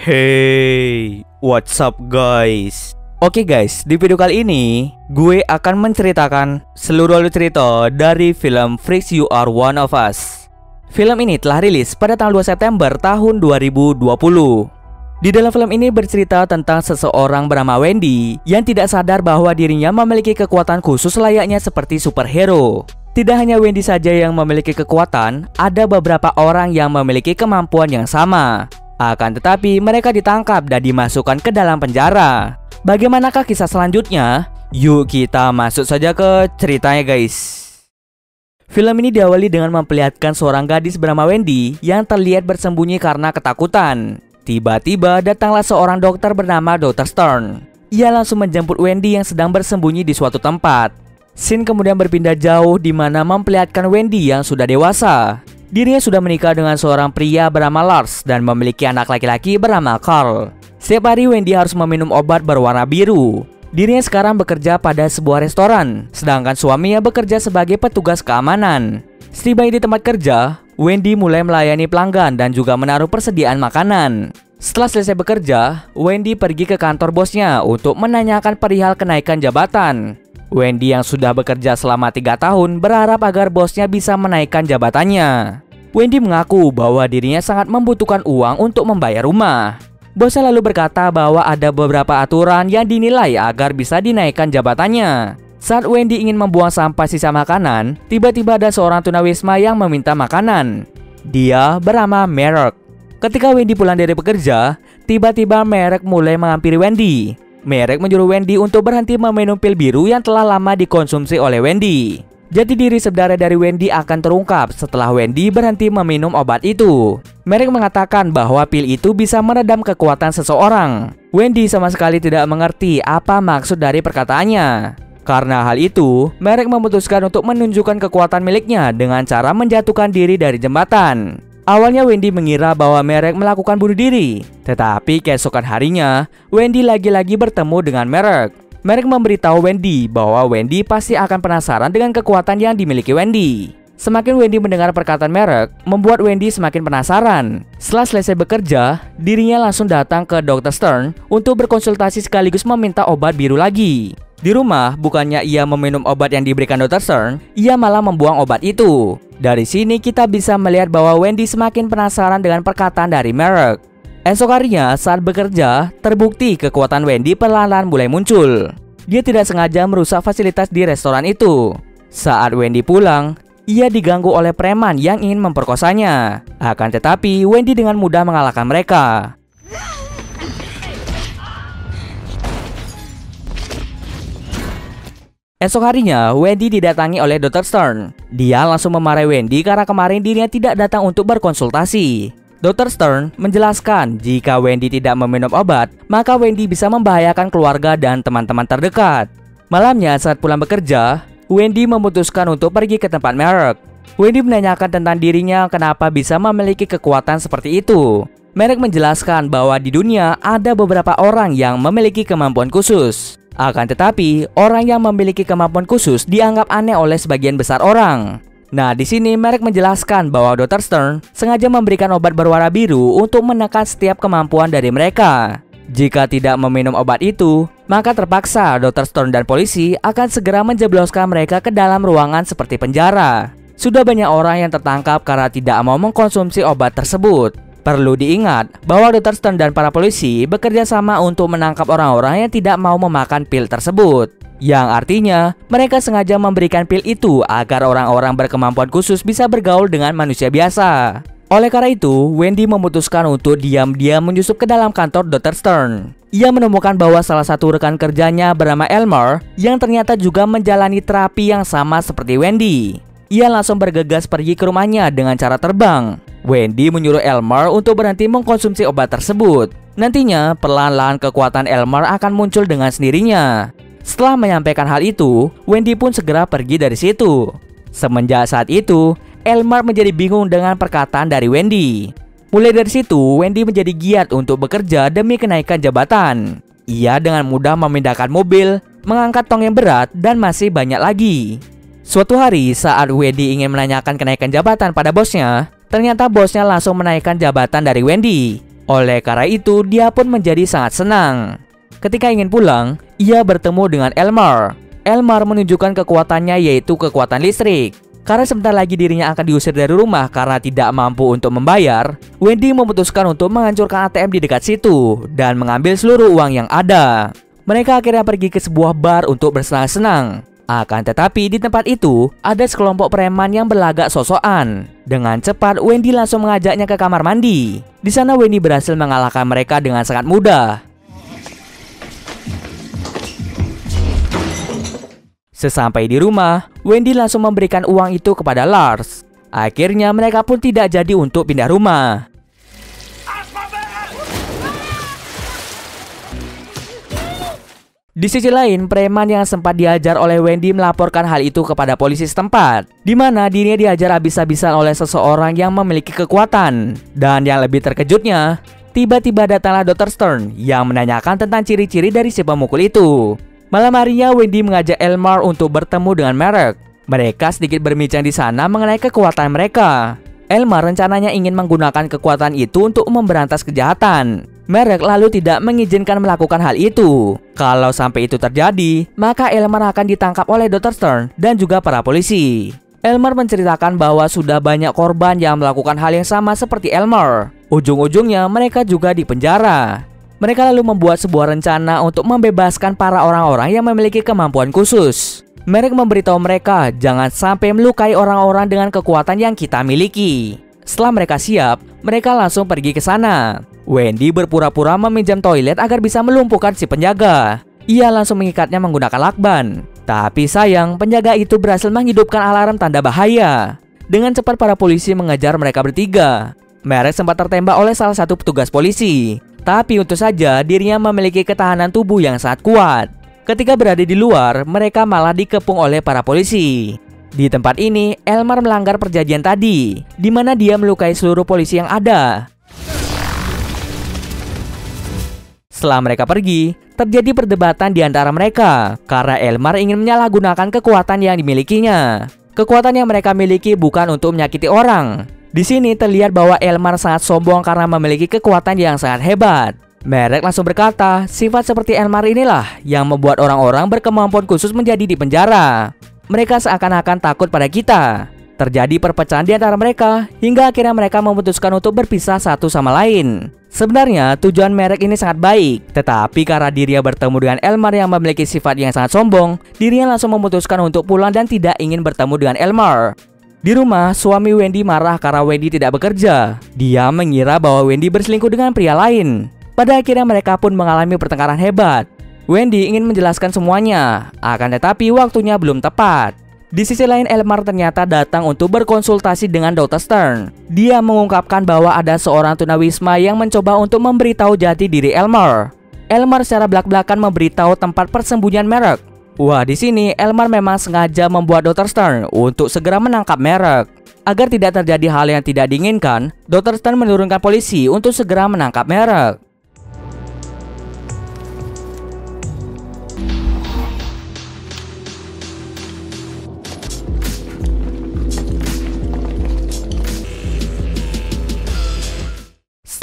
Hey, what's up guys? Oke guys, di video kali ini gue akan menceritakan seluruh alur cerita dari film Freaks You Are One of Us. Film ini telah rilis pada tanggal 2 September tahun 2020. Di dalam film ini bercerita tentang seseorang bernama Wendy yang tidak sadar bahwa dirinya memiliki kekuatan khusus layaknya seperti superhero. Tidak hanya Wendy saja yang memiliki kekuatan, ada beberapa orang yang memiliki kemampuan yang sama. Akan tetapi mereka ditangkap dan dimasukkan ke dalam penjara. Bagaimanakah kisah selanjutnya? Yuk kita masuk saja ke ceritanya guys. Film ini diawali dengan memperlihatkan seorang gadis bernama Wendy yang terlihat bersembunyi karena ketakutan. Tiba-tiba datanglah seorang dokter bernama Dr. Stern. Ia langsung menjemput Wendy yang sedang bersembunyi di suatu tempat. Scene kemudian berpindah jauh di mana memperlihatkan Wendy yang sudah dewasa. Dirinya sudah menikah dengan seorang pria bernama Lars dan memiliki anak laki-laki bernama Carl. Setiap hari Wendy harus meminum obat berwarna biru. Dirinya sekarang bekerja pada sebuah restoran, sedangkan suaminya bekerja sebagai petugas keamanan. Setibanya di tempat kerja, Wendy mulai melayani pelanggan dan juga menaruh persediaan makanan. Setelah selesai bekerja, Wendy pergi ke kantor bosnya untuk menanyakan perihal kenaikan jabatan. Wendy yang sudah bekerja selama 3 tahun berharap agar bosnya bisa menaikkan jabatannya. Wendy mengaku bahwa dirinya sangat membutuhkan uang untuk membayar rumah. Bosnya lalu berkata bahwa ada beberapa aturan yang dinilai agar bisa dinaikkan jabatannya. Saat Wendy ingin membuang sampah sisa makanan, tiba-tiba ada seorang tunawisma yang meminta makanan. Dia bernama Merrick. Ketika Wendy pulang dari bekerja, tiba-tiba Merrick mulai menghampiri Wendy. Merrick menyuruh Wendy untuk berhenti meminum pil biru yang telah lama dikonsumsi oleh Wendy. Jati diri sebenarnya dari Wendy akan terungkap setelah Wendy berhenti meminum obat itu. Merrick mengatakan bahwa pil itu bisa meredam kekuatan seseorang. Wendy sama sekali tidak mengerti apa maksud dari perkataannya. Karena hal itu, Merrick memutuskan untuk menunjukkan kekuatan miliknya dengan cara menjatuhkan diri dari jembatan. Awalnya Wendy mengira bahwa Merrick melakukan bunuh diri. Tetapi keesokan harinya, Wendy lagi-lagi bertemu dengan Merrick. Merrick memberitahu Wendy bahwa Wendy pasti akan penasaran dengan kekuatan yang dimiliki Wendy. Semakin Wendy mendengar perkataan Merrick, membuat Wendy semakin penasaran. Setelah selesai bekerja, dirinya langsung datang ke Dr. Stern untuk berkonsultasi sekaligus meminta obat biru lagi. Di rumah, bukannya ia meminum obat yang diberikan Dr. Stern, ia malah membuang obat itu. Dari sini kita bisa melihat bahwa Wendy semakin penasaran dengan perkataan dari Merrick. Esok harinya saat bekerja, terbukti kekuatan Wendy perlahan-lahan mulai muncul. Dia tidak sengaja merusak fasilitas di restoran itu. Saat Wendy pulang, ia diganggu oleh preman yang ingin memperkosanya. Akan tetapi, Wendy dengan mudah mengalahkan mereka. Esok harinya, Wendy didatangi oleh Dr. Stern. Dia langsung memarahi Wendy karena kemarin dirinya tidak datang untuk berkonsultasi. Dr. Stern menjelaskan jika Wendy tidak meminum obat, maka Wendy bisa membahayakan keluarga dan teman-teman terdekat. Malamnya saat pulang bekerja, Wendy memutuskan untuk pergi ke tempat Merrick. Wendy menanyakan tentang dirinya kenapa bisa memiliki kekuatan seperti itu. Merrick menjelaskan bahwa di dunia ada beberapa orang yang memiliki kemampuan khusus. Akan tetapi, orang yang memiliki kemampuan khusus dianggap aneh oleh sebagian besar orang. Nah, di sini Merrick menjelaskan bahwa Dr. Stern sengaja memberikan obat berwarna biru untuk menekan setiap kemampuan dari mereka. Jika tidak meminum obat itu, maka terpaksa Dr. Stern dan polisi akan segera menjebloskan mereka ke dalam ruangan seperti penjara. Sudah banyak orang yang tertangkap karena tidak mau mengkonsumsi obat tersebut. Perlu diingat bahwa Dr. Stern dan para polisi bekerja sama untuk menangkap orang-orang yang tidak mau memakan pil tersebut. Yang artinya, mereka sengaja memberikan pil itu agar orang-orang berkemampuan khusus bisa bergaul dengan manusia biasa. Oleh karena itu, Wendy memutuskan untuk diam-diam menyusup ke dalam kantor Dr. Stern. Ia menemukan bahwa salah satu rekan kerjanya bernama Elmer yang ternyata juga menjalani terapi yang sama seperti Wendy. Ia langsung bergegas pergi ke rumahnya dengan cara terbang. Wendy menyuruh Elmer untuk berhenti mengkonsumsi obat tersebut. Nantinya, perlahan-lahan kekuatan Elmer akan muncul dengan sendirinya. Setelah menyampaikan hal itu, Wendy pun segera pergi dari situ. Semenjak saat itu, Elmer menjadi bingung dengan perkataan dari Wendy. Mulai dari situ, Wendy menjadi giat untuk bekerja demi kenaikan jabatan. Ia dengan mudah memindahkan mobil, mengangkat tong yang berat, dan masih banyak lagi. Suatu hari saat Wendy ingin menanyakan kenaikan jabatan pada bosnya, ternyata bosnya langsung menaikkan jabatan dari Wendy. Oleh karena itu, dia pun menjadi sangat senang. Ketika ingin pulang, ia bertemu dengan Elmar. Elmar menunjukkan kekuatannya, yaitu kekuatan listrik. Karena sebentar lagi dirinya akan diusir dari rumah karena tidak mampu untuk membayar, Wendy memutuskan untuk menghancurkan ATM di dekat situ dan mengambil seluruh uang yang ada. Mereka akhirnya pergi ke sebuah bar untuk bersenang-senang. Akan tetapi di tempat itu ada sekelompok preman yang berlagak sosokan. Dengan cepat Wendy langsung mengajaknya ke kamar mandi. Di sana Wendy berhasil mengalahkan mereka dengan sangat mudah. Sesampai di rumah, Wendy langsung memberikan uang itu kepada Lars. Akhirnya mereka pun tidak jadi untuk pindah rumah. Di sisi lain, preman yang sempat diajar oleh Wendy melaporkan hal itu kepada polisi setempat, di mana dirinya diajar habis-habisan oleh seseorang yang memiliki kekuatan. Dan yang lebih terkejutnya, tiba-tiba datanglah Dr. Stern yang menanyakan tentang ciri-ciri dari si pemukul itu. Malam harinya, Wendy mengajak Elmar untuk bertemu dengan Marek. Mereka sedikit berbincang di sana mengenai kekuatan mereka. Elmar rencananya ingin menggunakan kekuatan itu untuk memberantas kejahatan. Marek lalu tidak mengizinkan melakukan hal itu. Kalau sampai itu terjadi, maka Elmar akan ditangkap oleh Dr. Stern dan juga para polisi. Elmar menceritakan bahwa sudah banyak korban yang melakukan hal yang sama seperti Elmar. Ujung-ujungnya mereka juga dipenjara. Mereka lalu membuat sebuah rencana untuk membebaskan para orang-orang yang memiliki kemampuan khusus. Marek memberitahu mereka jangan sampai melukai orang-orang dengan kekuatan yang kita miliki. Setelah mereka siap, mereka langsung pergi ke sana. Wendy berpura-pura meminjam toilet agar bisa melumpuhkan si penjaga. Ia langsung mengikatnya menggunakan lakban. Tapi sayang, penjaga itu berhasil menghidupkan alarm tanda bahaya. Dengan cepat para polisi mengejar mereka bertiga. Marek sempat tertembak oleh salah satu petugas polisi. Tapi untung saja dirinya memiliki ketahanan tubuh yang sangat kuat. Ketika berada di luar, mereka malah dikepung oleh para polisi. Di tempat ini, Elmar melanggar perjanjian tadi, di mana dia melukai seluruh polisi yang ada. Setelah mereka pergi, terjadi perdebatan di antara mereka karena Elmar ingin menyalahgunakan kekuatan yang dimilikinya. Kekuatan yang mereka miliki bukan untuk menyakiti orang. Di sini terlihat bahwa Elmar sangat sombong karena memiliki kekuatan yang sangat hebat. Marek langsung berkata, sifat seperti Elmar inilah yang membuat orang-orang berkemampuan khusus menjadi di penjara. Mereka seakan-akan takut pada kita. Terjadi perpecahan di antara mereka hingga akhirnya mereka memutuskan untuk berpisah satu sama lain. Sebenarnya tujuan Marek ini sangat baik, tetapi karena dirinya bertemu dengan Elmar yang memiliki sifat yang sangat sombong, dirinya langsung memutuskan untuk pulang dan tidak ingin bertemu dengan Elmar. Di rumah, suami Wendy marah karena Wendy tidak bekerja. Dia mengira bahwa Wendy berselingkuh dengan pria lain. Pada akhirnya mereka pun mengalami pertengkaran hebat. Wendy ingin menjelaskan semuanya, akan tetapi waktunya belum tepat. Di sisi lain, Elmar ternyata datang untuk berkonsultasi dengan Dr. Stern. Dia mengungkapkan bahwa ada seorang tunawisma yang mencoba untuk memberitahu jati diri Elmar. Elmar secara belak-belakan memberitahu tempat persembunyian Marek. Wah, di sini Elmar memang sengaja membuat Dr. Stern untuk segera menangkap Marek. Agar tidak terjadi hal yang tidak diinginkan, Dr. Stern menurunkan polisi untuk segera menangkap Marek.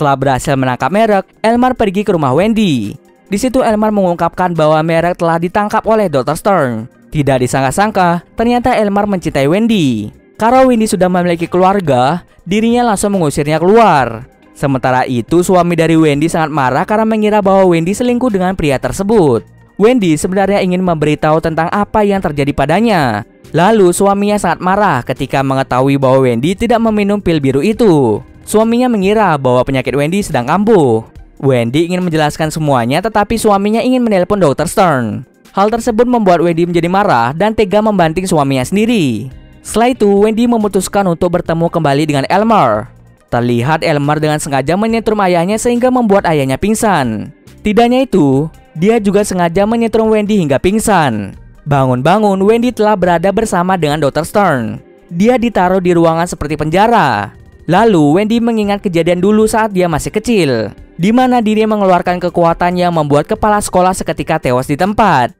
Setelah berhasil menangkap Marek, Elmar pergi ke rumah Wendy. Di situ Elmar mengungkapkan bahwa Marek telah ditangkap oleh Dr. Stern. Tidak disangka-sangka, ternyata Elmar mencintai Wendy. Karena Wendy sudah memiliki keluarga, dirinya langsung mengusirnya keluar. Sementara itu, suami dari Wendy sangat marah karena mengira bahwa Wendy selingkuh dengan pria tersebut. Wendy sebenarnya ingin memberitahu tentang apa yang terjadi padanya. Lalu suaminya sangat marah ketika mengetahui bahwa Wendy tidak meminum pil biru itu. Suaminya mengira bahwa penyakit Wendy sedang kambuh. Wendy ingin menjelaskan semuanya, tetapi suaminya ingin menelpon Dr. Stern. Hal tersebut membuat Wendy menjadi marah dan tega membanting suaminya sendiri. Setelah itu, Wendy memutuskan untuk bertemu kembali dengan Elmar. Terlihat Elmar dengan sengaja menyetrum ayahnya sehingga membuat ayahnya pingsan. Tidak hanya itu, dia juga sengaja menyetrum Wendy hingga pingsan. Bangun-bangun, Wendy telah berada bersama dengan Dr. Stern. Dia ditaruh di ruangan seperti penjara. Lalu Wendy mengingat kejadian dulu saat dia masih kecil, di mana dirinya mengeluarkan kekuatan yang membuat kepala sekolah seketika tewas di tempat.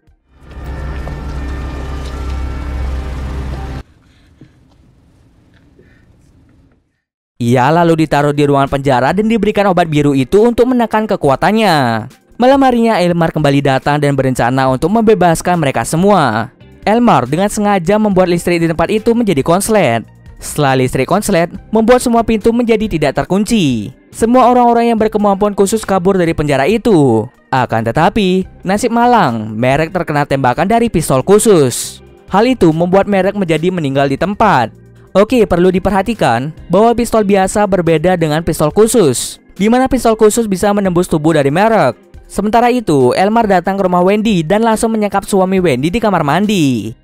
Ia lalu ditaruh di ruangan penjara dan diberikan obat biru itu untuk menekan kekuatannya. Malam harinya Elmar kembali datang dan berencana untuk membebaskan mereka semua. Elmar dengan sengaja membuat listrik di tempat itu menjadi konslet. Setelah listrik konslet, membuat semua pintu menjadi tidak terkunci. Semua orang-orang yang berkemampuan khusus kabur dari penjara itu. Akan tetapi, nasib malang, Merek terkena tembakan dari pistol khusus. Hal itu membuat Merek menjadi meninggal di tempat. Oke, perlu diperhatikan bahwa pistol biasa berbeda dengan pistol khusus, di mana pistol khusus bisa menembus tubuh dari Merek. Sementara itu, Elmar datang ke rumah Wendy dan langsung menyekap suami Wendy di kamar mandi.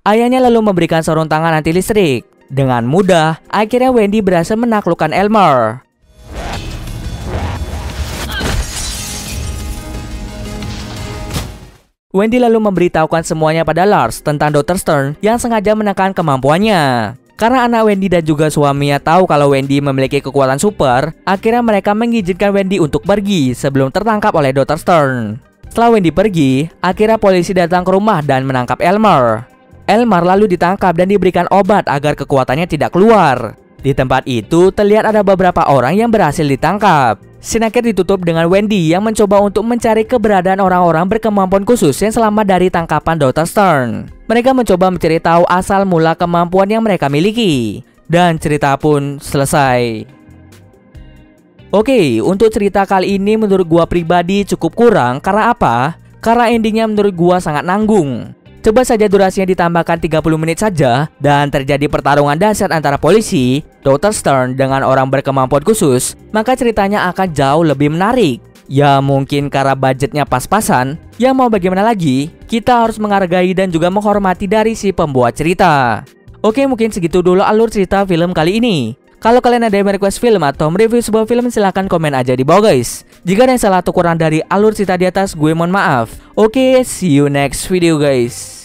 Ayahnya lalu memberikan sarung tangan anti listrik. Dengan mudah, akhirnya Wendy berhasil menaklukkan Elmar. Wendy lalu memberitahukan semuanya pada Lars tentang Dr. Stern yang sengaja menekan kemampuannya. Karena anak Wendy dan juga suaminya tahu kalau Wendy memiliki kekuatan super, akhirnya mereka mengizinkan Wendy untuk pergi sebelum tertangkap oleh Dr. Stern. Setelah Wendy pergi, akhirnya polisi datang ke rumah dan menangkap Elmar. Elmar lalu ditangkap dan diberikan obat agar kekuatannya tidak keluar. Di tempat itu terlihat ada beberapa orang yang berhasil ditangkap. Scene akhir ditutup dengan Wendy yang mencoba untuk mencari keberadaan orang-orang berkemampuan khusus yang selamat dari tangkapan Dr. Stern. Mereka mencoba mencari tahu asal mula kemampuan yang mereka miliki. Dan cerita pun selesai. Oke, untuk cerita kali ini menurut gua pribadi cukup kurang. Karena apa? Karena endingnya menurut gua sangat nanggung. Coba saja durasinya ditambahkan 30 menit saja dan terjadi pertarungan dahsyat antara polisi, Dr. Stern dengan orang berkemampuan khusus, maka ceritanya akan jauh lebih menarik. Ya mungkin karena budgetnya pas-pasan, ya mau bagaimana lagi, kita harus menghargai dan juga menghormati dari si pembuat cerita. Oke, mungkin segitu dulu alur cerita film kali ini. Kalau kalian ada yang request film atau mereview sebuah film, silahkan komen aja di bawah guys. Jika ada yang salah atau kurang dari alur cerita di atas, gue mohon maaf. Oke, see you next video guys.